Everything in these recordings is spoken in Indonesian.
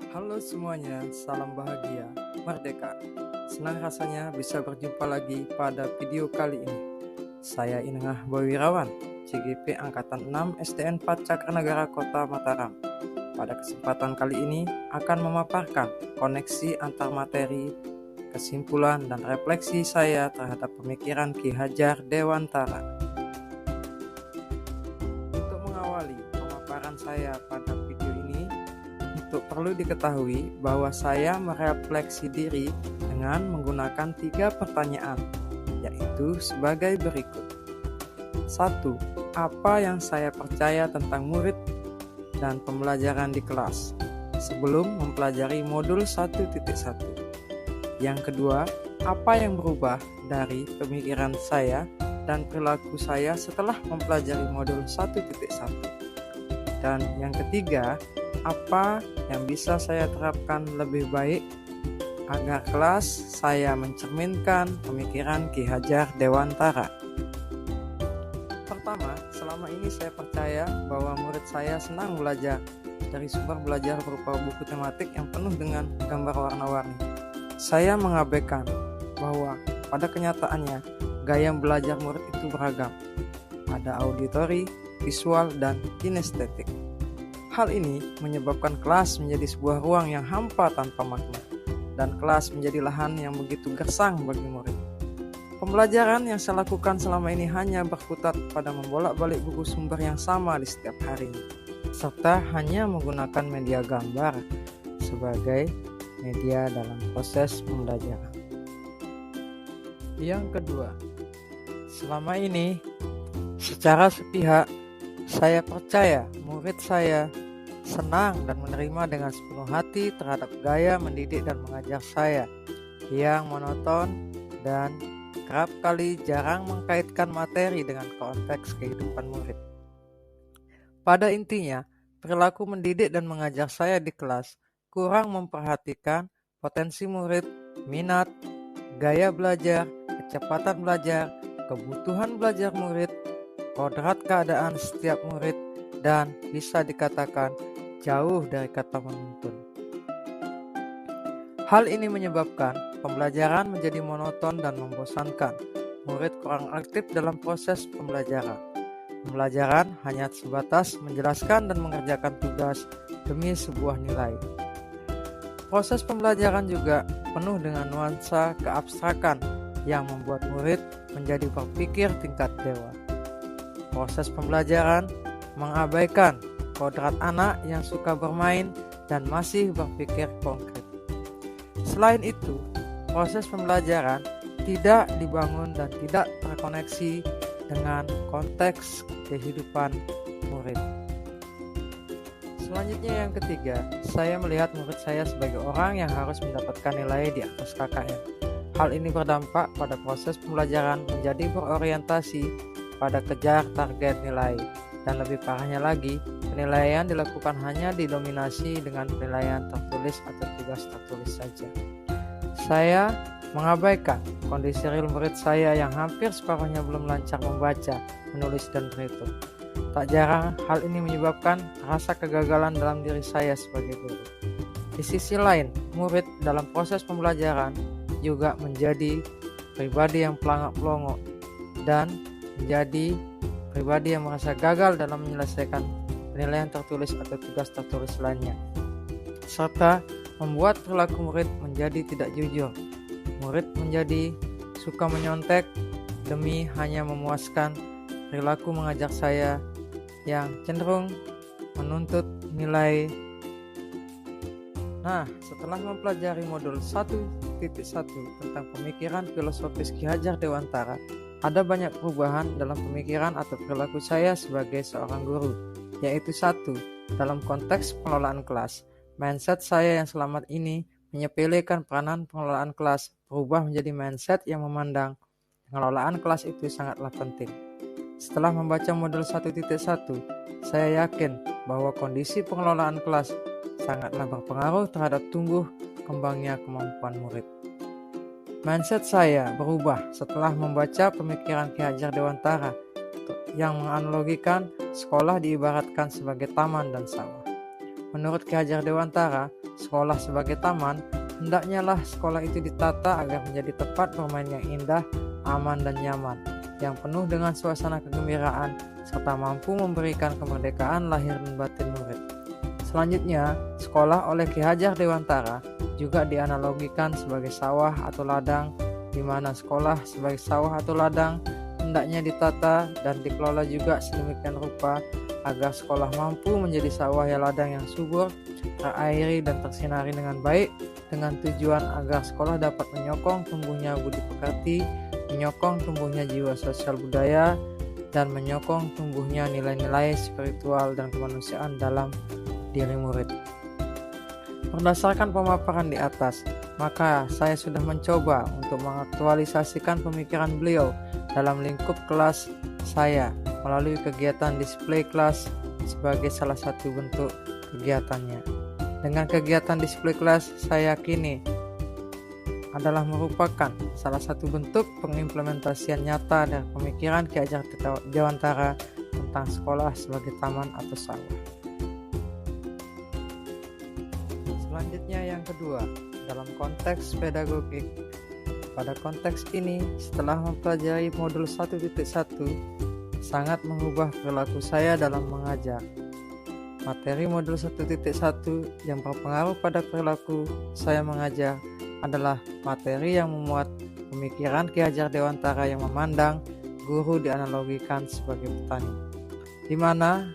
Halo semuanya, salam bahagia, merdeka. Senang rasanya bisa berjumpa lagi pada video kali ini. Saya Inengah Bawirawan, CGP Angkatan 6 SDN 4 Cakranagara Kota Mataram. Pada kesempatan kali ini akan memaparkan koneksi antar materi, kesimpulan dan refleksi saya terhadap pemikiran Ki Hajar Dewantara. Untuk mengawali pemaparan saya pada video ini, perlu diketahui bahwa saya merefleksi diri dengan menggunakan 3 pertanyaan, yaitu sebagai berikut. 1. Apa yang saya percaya tentang murid dan pembelajaran di kelas sebelum mempelajari modul 1.1? Yang kedua, apa yang berubah dari pemikiran saya dan perilaku saya setelah mempelajari modul 1.1? Dan yang ketiga, apa yang bisa saya terapkan lebih baik agar kelas saya mencerminkan pemikiran Ki Hajar Dewantara. Pertama, selama ini saya percaya bahwa murid saya senang belajar dari sumber belajar berupa buku tematik yang penuh dengan gambar warna-warni. Saya mengabaikan bahwa pada kenyataannya gaya belajar murid itu beragam. Ada auditori, visual, dan kinestetik. Hal ini menyebabkan kelas menjadi sebuah ruang yang hampa tanpa makna, dan kelas menjadi lahan yang begitu gersang bagi murid. Pembelajaran yang saya lakukan selama ini hanya berkutat pada membolak-balik buku sumber yang sama di setiap harinya, serta hanya menggunakan media gambar sebagai media dalam proses pembelajaran. Yang kedua, selama ini secara sepihak saya percaya murid saya senang dan menerima dengan sepenuh hati terhadap gaya mendidik dan mengajar saya yang monoton dan kerap kali jarang mengkaitkan materi dengan konteks kehidupan murid. Pada intinya, perilaku mendidik dan mengajar saya di kelas kurang memperhatikan potensi murid, minat, gaya belajar, kecepatan belajar, kebutuhan belajar murid, kodrat keadaan setiap murid, dan bisa dikatakan jauh dari kata menuntun. Hal ini menyebabkan pembelajaran menjadi monoton dan membosankan. Murid kurang aktif dalam proses pembelajaran. Pembelajaran hanya sebatas menjelaskan dan mengerjakan tugas demi sebuah nilai. Proses pembelajaran juga penuh dengan nuansa keabstrakan yang membuat murid menjadi berpikir tingkat dewa. Proses pembelajaran mengabaikan kodrat anak yang suka bermain dan masih berpikir konkret. Selain itu, proses pembelajaran tidak dibangun dan tidak terkoneksi dengan konteks kehidupan murid. Selanjutnya yang ketiga, saya melihat murid saya sebagai orang yang harus mendapatkan nilai di atas KKM. Hal ini berdampak pada proses pembelajaran menjadi berorientasi pada kejar target nilai. Dan lebih parahnya lagi, penilaian dilakukan hanya didominasi dengan penilaian tertulis atau tugas tertulis saja. Saya mengabaikan kondisi real murid saya yang hampir separuhnya belum lancar membaca, menulis, dan berhitung. Tak jarang hal ini menyebabkan rasa kegagalan dalam diri saya sebagai guru. Di sisi lain, murid dalam proses pembelajaran juga menjadi pribadi yang pelangak-pelongo dan menjadi pribadi yang merasa gagal dalam menyelesaikan penilaian tertulis atau tugas tertulis lainnya, serta membuat perilaku murid menjadi tidak jujur. Murid menjadi suka menyontek demi hanya memuaskan perilaku mengajar saya yang cenderung menuntut nilai. Nah, setelah mempelajari modul 1.1 tentang pemikiran filosofis Ki Hajar Dewantara, ada banyak perubahan dalam pemikiran atau perilaku saya sebagai seorang guru, yaitu 1. Dalam konteks pengelolaan kelas, mindset saya yang selama ini menyepelekan peranan pengelolaan kelas berubah menjadi mindset yang memandang pengelolaan kelas itu sangatlah penting. Setelah membaca modul 1.1, saya yakin bahwa kondisi pengelolaan kelas sangatlah berpengaruh terhadap tumbuh kembangnya kemampuan murid. Mindset saya berubah setelah membaca pemikiran Ki Hajar Dewantara yang menganalogikan sekolah diibaratkan sebagai taman dan sawah. Menurut Ki Hajar Dewantara, sekolah sebagai taman, hendaknya lah sekolah itu ditata agar menjadi tempat bermain yang indah, aman dan nyaman, yang penuh dengan suasana kegembiraan, serta mampu memberikan kemerdekaan lahir dan batin murid. Selanjutnya, sekolah oleh Ki Hajar Dewantara juga dianalogikan sebagai sawah atau ladang, di mana sekolah sebagai sawah atau ladang hendaknya ditata dan dikelola juga sedemikian rupa agar sekolah mampu menjadi sawah ya ladang yang subur, terairi dan tersinari dengan baik, dengan tujuan agar sekolah dapat menyokong tumbuhnya budi pekerti, menyokong tumbuhnya jiwa sosial budaya, dan menyokong tumbuhnya nilai-nilai spiritual dan kemanusiaan dalam diri murid. Berdasarkan pemaparan di atas, maka saya sudah mencoba untuk mengaktualisasikan pemikiran beliau dalam lingkup kelas saya melalui kegiatan display kelas sebagai salah satu bentuk kegiatannya. Dengan kegiatan display kelas, saya yakini adalah merupakan salah satu bentuk pengimplementasian nyata dari pemikiran Ki Hajar Dewantara tentang sekolah sebagai taman atau sawah. Selanjutnya yang kedua, dalam konteks pedagogik. Pada konteks ini, setelah mempelajari modul 1.1, sangat mengubah perilaku saya dalam mengajar. Materi modul 1.1 yang berpengaruh pada perilaku saya mengajar adalah materi yang memuat pemikiran Ki Hajar Dewantara yang memandang guru dianalogikan sebagai petani, di mana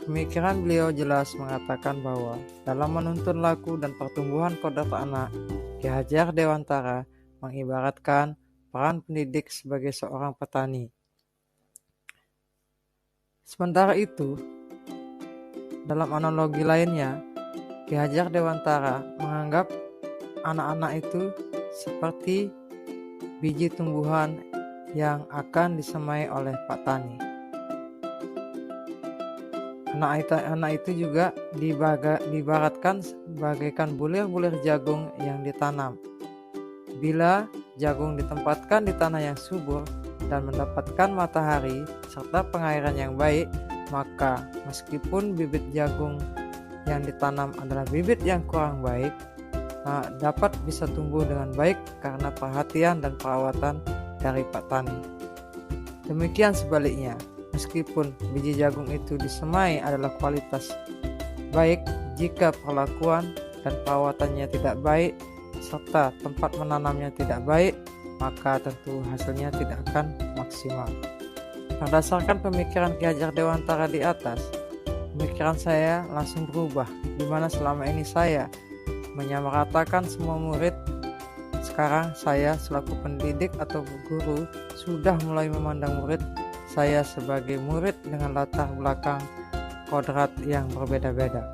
pemikiran beliau jelas mengatakan bahwa dalam menuntun laku dan pertumbuhan kodrat anak, Ki Hajar Dewantara mengibaratkan peran pendidik sebagai seorang petani. Sementara itu, dalam analogi lainnya, Ki Hajar Dewantara menganggap anak-anak itu seperti biji tumbuhan yang akan disemai oleh Pak Tani. Anak itu juga diibaratkan bagaikan bulir-bulir jagung yang ditanam. Bila jagung ditempatkan di tanah yang subur dan mendapatkan matahari serta pengairan yang baik, maka meskipun bibit jagung yang ditanam adalah bibit yang kurang baik, dapat bisa tumbuh dengan baik karena perhatian dan perawatan dari Pak Tani. Demikian sebaliknya, meskipun biji jagung itu disemai adalah kualitas baik, jika perlakuan dan perawatannya tidak baik serta tempat menanamnya tidak baik, maka tentu hasilnya tidak akan maksimal. Berdasarkan pemikiran Ki Hajar Dewantara di atas, pemikiran saya langsung berubah, di mana selama ini saya menyamaratakan semua murid. Sekarang saya selaku pendidik atau guru sudah mulai memandang murid saya sebagai murid dengan latar belakang kodrat yang berbeda-beda,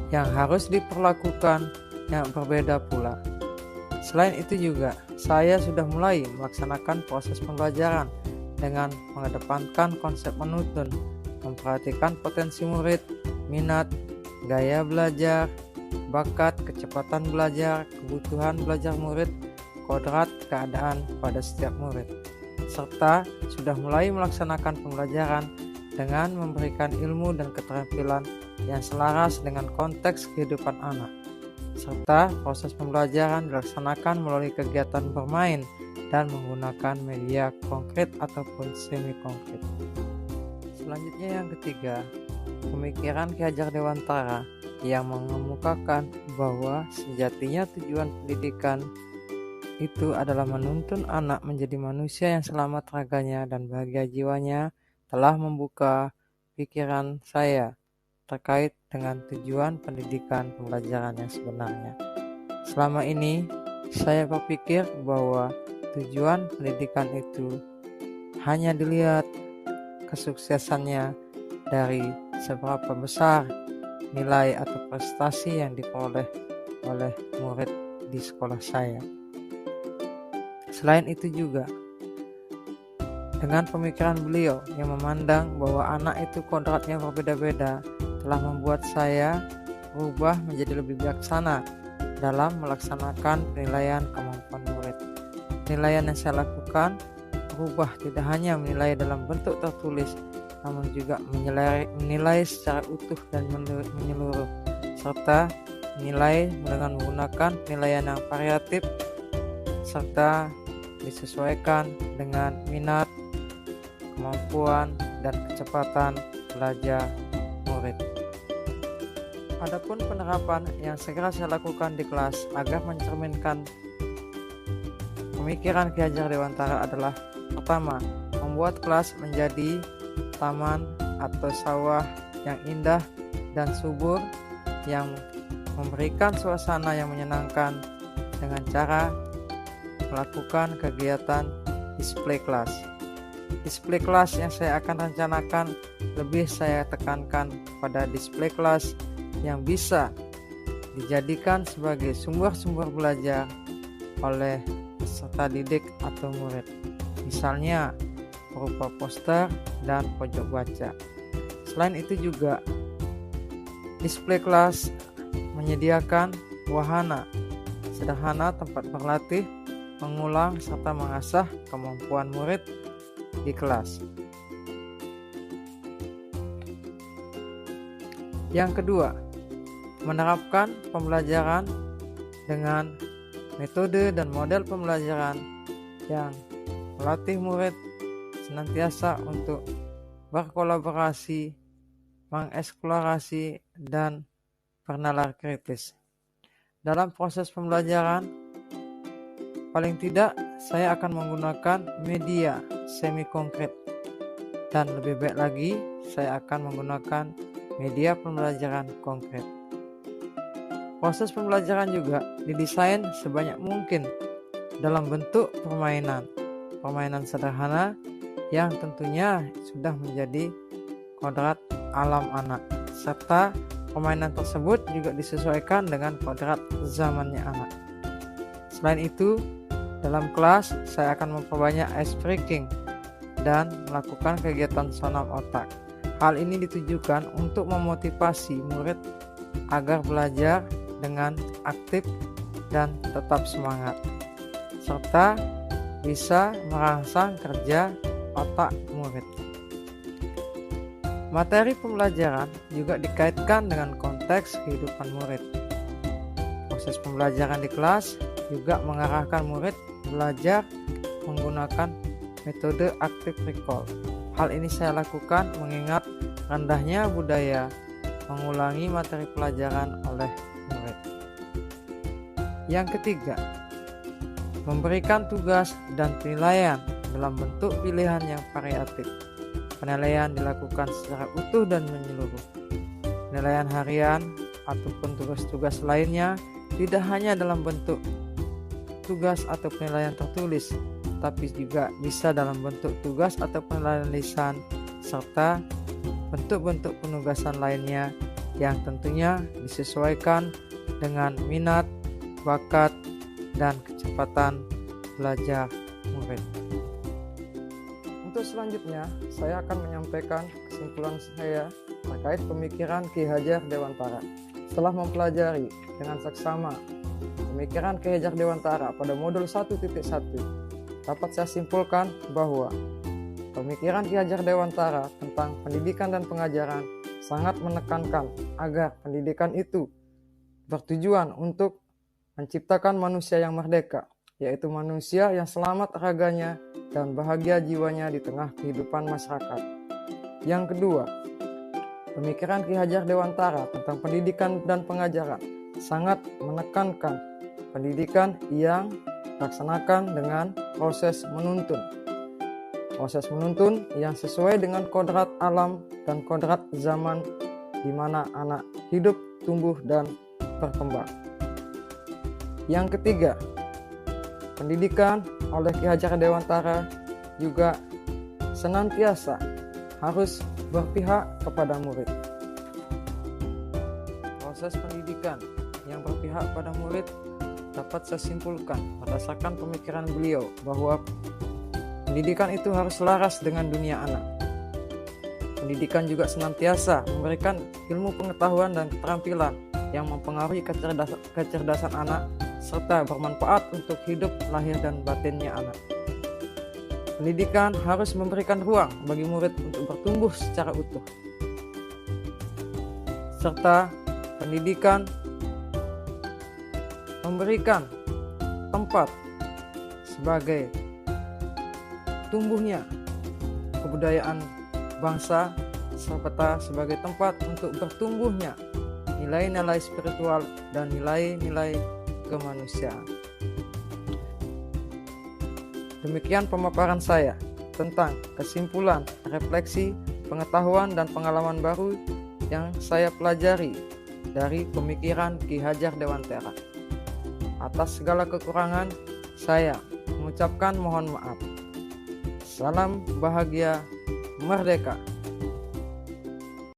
yang harus diperlakukan yang berbeda pula. Selain itu juga, saya sudah mulai melaksanakan proses pembelajaran dengan mengedepankan konsep menuntun, memperhatikan potensi murid, minat, gaya belajar, bakat, kecepatan belajar, kebutuhan belajar murid, kodrat keadaan pada setiap murid, serta sudah mulai melaksanakan pembelajaran dengan memberikan ilmu dan keterampilan yang selaras dengan konteks kehidupan anak, serta proses pembelajaran dilaksanakan melalui kegiatan bermain dan menggunakan media konkret ataupun semi konkret. Selanjutnya yang ketiga, pemikiran Ki Hajar Dewantara yang mengemukakan bahwa sejatinya tujuan pendidikan itu adalah menuntun anak menjadi manusia yang selamat raganya dan bahagia jiwanya, telah membuka pikiran saya terkait dengan tujuan pendidikan pembelajaran yang sebenarnya. Selama ini saya berpikir bahwa tujuan pendidikan itu hanya dilihat kesuksesannya dari seberapa besar nilai atau prestasi yang diperoleh oleh murid di sekolah saya. Selain itu juga, dengan pemikiran beliau yang memandang bahwa anak itu kodratnya berbeda-beda, telah membuat saya berubah menjadi lebih bijaksana dalam melaksanakan penilaian kemampuan murid. Penilaian yang saya lakukan berubah tidak hanya menilai dalam bentuk tertulis, namun juga menilai secara utuh dan menyeluruh, serta menilai dengan menggunakan penilaian yang variatif serta disesuaikan dengan minat, kemampuan, dan kecepatan belajar murid. Adapun penerapan yang segera saya lakukan di kelas agar mencerminkan pemikiran Ki Hajar Dewantara adalah: pertama, membuat kelas menjadi taman atau sawah yang indah dan subur yang memberikan suasana yang menyenangkan dengan cara melakukan kegiatan display kelas. Display kelas yang saya akan rencanakan lebih saya tekankan pada display kelas yang bisa dijadikan sebagai sumber-sumber belajar oleh peserta didik atau murid, misalnya berupa poster dan pojok baca. Selain itu juga display kelas menyediakan wahana sederhana tempat berlatih, mengulang serta mengasah kemampuan murid di kelas. Yang kedua, menerapkan pembelajaran dengan metode dan model pembelajaran yang melatih murid senantiasa untuk berkolaborasi, mengeksplorasi, dan bernalar kritis. Dalam proses pembelajaran, paling tidak saya akan menggunakan media semi konkret, dan lebih baik lagi saya akan menggunakan media pembelajaran konkret. Proses pembelajaran juga didesain sebanyak mungkin dalam bentuk permainan sederhana yang tentunya sudah menjadi kodrat alam anak, serta permainan tersebut juga disesuaikan dengan kodrat zamannya anak. Selain itu, dalam kelas saya akan memperbanyak ice breaking dan melakukan kegiatan sonam otak. Hal ini ditujukan untuk memotivasi murid agar belajar dengan aktif dan tetap semangat, serta bisa merangsang kerja otak murid. Materi pembelajaran juga dikaitkan dengan konteks kehidupan murid. Proses pembelajaran di kelas juga mengarahkan murid belajar menggunakan metode active recall. Hal ini saya lakukan mengingat rendahnya budaya mengulangi materi pelajaran oleh murid. Yang ketiga, memberikan tugas dan penilaian dalam bentuk pilihan yang variatif. Penilaian dilakukan secara utuh dan menyeluruh. Penilaian harian ataupun tugas-tugas lainnya tidak hanya dalam bentuk tugas atau penilaian tertulis, tapi juga bisa dalam bentuk tugas atau penilaian lisan, serta bentuk-bentuk penugasan lainnya yang tentunya disesuaikan dengan minat, bakat, dan kecepatan belajar murid. Untuk selanjutnya, saya akan menyampaikan kesimpulan saya terkait pemikiran Ki Hajar Dewantara. Setelah mempelajari dengan seksama pemikiran Ki Hajar Dewantara pada modul 1.1, dapat saya simpulkan bahwa pemikiran Ki Hajar Dewantara tentang pendidikan dan pengajaran sangat menekankan agar pendidikan itu bertujuan untuk menciptakan manusia yang merdeka, yaitu manusia yang selamat raganya dan bahagia jiwanya di tengah kehidupan masyarakat. Yang kedua, pemikiran Ki Hajar Dewantara tentang pendidikan dan pengajaran sangat menekankan pendidikan yang dilaksanakan dengan proses menuntun. Proses menuntun yang sesuai dengan kodrat alam dan kodrat zaman di mana anak hidup, tumbuh, dan berkembang. Yang ketiga, pendidikan oleh Ki Hajar Dewantara juga senantiasa harus berpihak kepada murid. Proses pendidikan yang berpihak pada murid dapat saya simpulkan berdasarkan pemikiran beliau bahwa pendidikan itu harus selaras dengan dunia anak. Pendidikan juga senantiasa memberikan ilmu pengetahuan dan keterampilan yang mempengaruhi kecerdasan anak serta bermanfaat untuk hidup lahir dan batinnya anak. Pendidikan harus memberikan ruang bagi murid untuk bertumbuh secara utuh, serta pendidikan memberikan tempat sebagai tumbuhnya kebudayaan bangsa, serta sebagai tempat untuk bertumbuhnya nilai-nilai spiritual dan nilai-nilai kemanusiaan. Demikian pemaparan saya tentang kesimpulan, refleksi, pengetahuan, dan pengalaman baru yang saya pelajari dari pemikiran Ki Hajar Dewantara. Atas segala kekurangan, saya mengucapkan mohon maaf. Salam bahagia, merdeka.